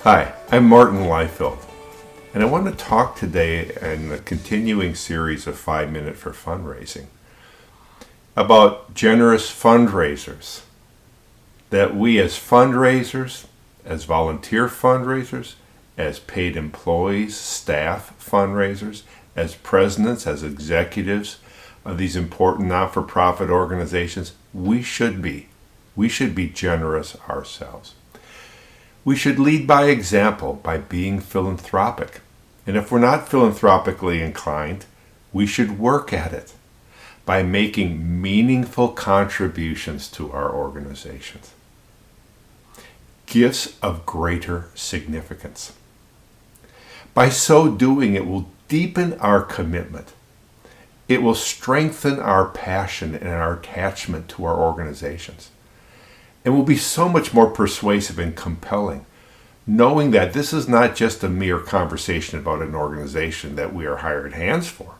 Hi, I'm Martin Leifeld, and I want to talk today in the continuing series of 5 Minute for Fundraising about generous fundraisers. That we as fundraisers, as volunteer fundraisers, as paid employees, staff fundraisers, as presidents, as executives of these important not-for-profit organizations, we should be generous ourselves. We should lead by example by being philanthropic. And if we're not philanthropically inclined, we should work at it by making meaningful contributions to our organizations. Gifts of greater significance. By so doing, it will deepen our commitment. It will strengthen our passion and our attachment to our organizations. It will be so much more persuasive and compelling, knowing that this is not just a mere conversation about an organization that we are hired hands for.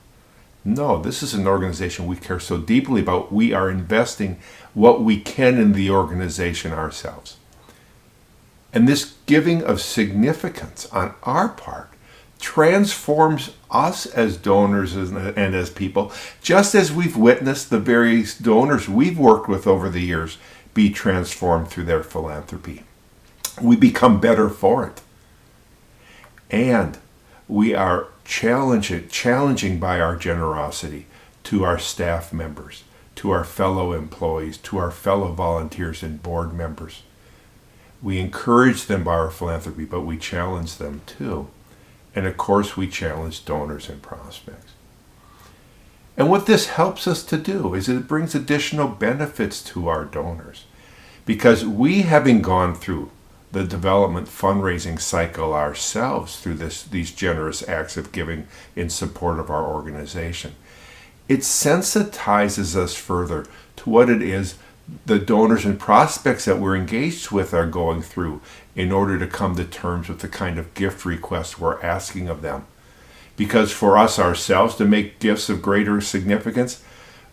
No, this is an organization we care so deeply about. We are investing what we can in the organization ourselves. And this giving of significance on our part transforms us as donors and as people, just as we've witnessed the various donors we've worked with over the years be transformed through their philanthropy. We become better for it. And we are challenging by our generosity to our staff members, to our fellow employees, to our fellow volunteers and board members. We encourage them by our philanthropy, but we challenge them too. And of course, we challenge donors and prospects. And what this helps us to do is it brings additional benefits to our donors. Because we, having gone through the development fundraising cycle ourselves through these generous acts of giving in support of our organization, it sensitizes us further to what it is the donors and prospects that we're engaged with are going through in order to come to terms with the kind of gift requests we're asking of them. Because for us ourselves to make gifts of greater significance,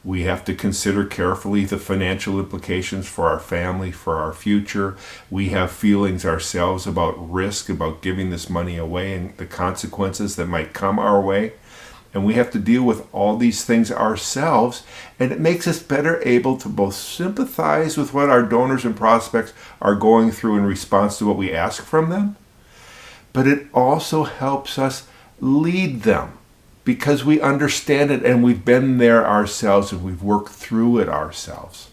we have to consider carefully the financial implications for our family, for our future. We have feelings ourselves about risk, about giving this money away and the consequences that might come our way. And we have to deal with all these things ourselves. And it makes us better able to both sympathize with what our donors and prospects are going through in response to what we ask from them. But it also helps us lead them because we understand it and we've been there ourselves and we've worked through it ourselves.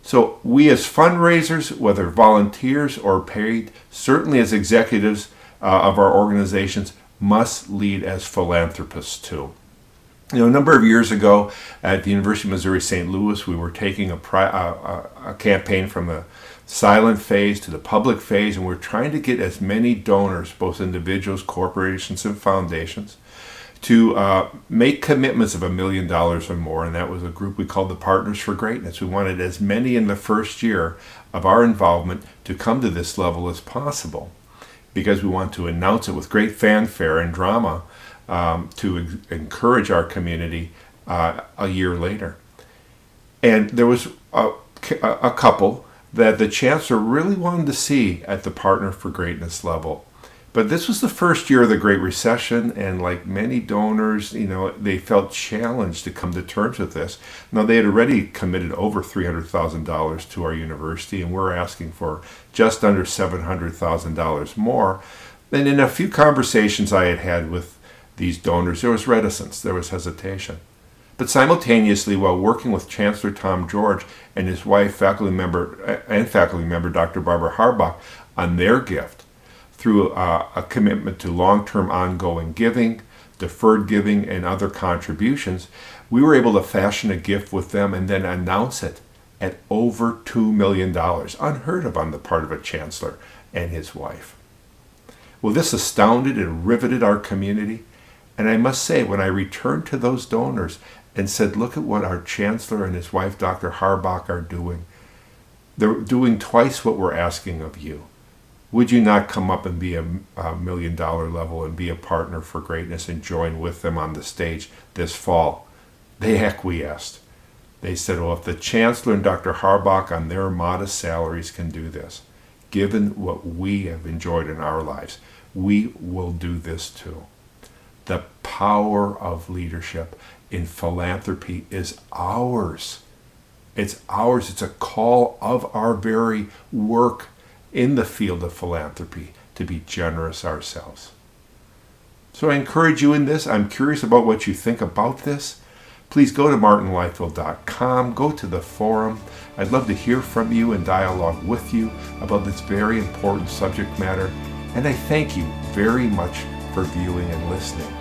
So we as fundraisers, whether volunteers or paid, certainly as executives of our organizations, must lead as philanthropists too. A number of years ago at the University of Missouri St. Louis, we were taking a campaign from the silent phase to the public phase, and we're trying to get as many donors, both individuals, corporations, and foundations, to make commitments of $1 million or more, and that was a group we called the Partners for Greatness. We wanted as many in the first year of our involvement to come to this level as possible, because we want to announce it with great fanfare and drama to encourage our community a year later. And there was a couple that the chancellor really wanted to see at the Partner for Greatness level. But this was the first year of the Great Recession, and like many donors, they felt challenged to come to terms with this. Now, they had already committed over $300,000 to our university, and we're asking for just under $700,000 more. And in a few conversations I had had with these donors, there was reticence, there was hesitation. But simultaneously, while working with Chancellor Tom George and his wife, faculty member Dr. Barbara Harbach, on their gift, through a commitment to long-term ongoing giving, deferred giving, and other contributions, we were able to fashion a gift with them and then announce it at over $2 million, unheard of on the part of a chancellor and his wife. Well, this astounded and riveted our community. And I must say, when I returned to those donors and said, look at what our chancellor and his wife, Dr. Harbach, are doing. They're doing twice what we're asking of you. Would you not come up and be a $1 million level and be a partner for greatness and join with them on the stage this fall? They acquiesced. They said, well, if the chancellor and Dr. Harbach on their modest salaries can do this, given what we have enjoyed in our lives, we will do this too. The power of leadership in philanthropy is ours. It's ours. It's a call of our very work in the field of philanthropy to be generous ourselves. So I encourage you in this. I'm curious about what you think about this. Please go to martinleifeld.com, go to the forum. I'd love to hear from you and dialogue with you about this very important subject matter. And I thank you very much for viewing and listening.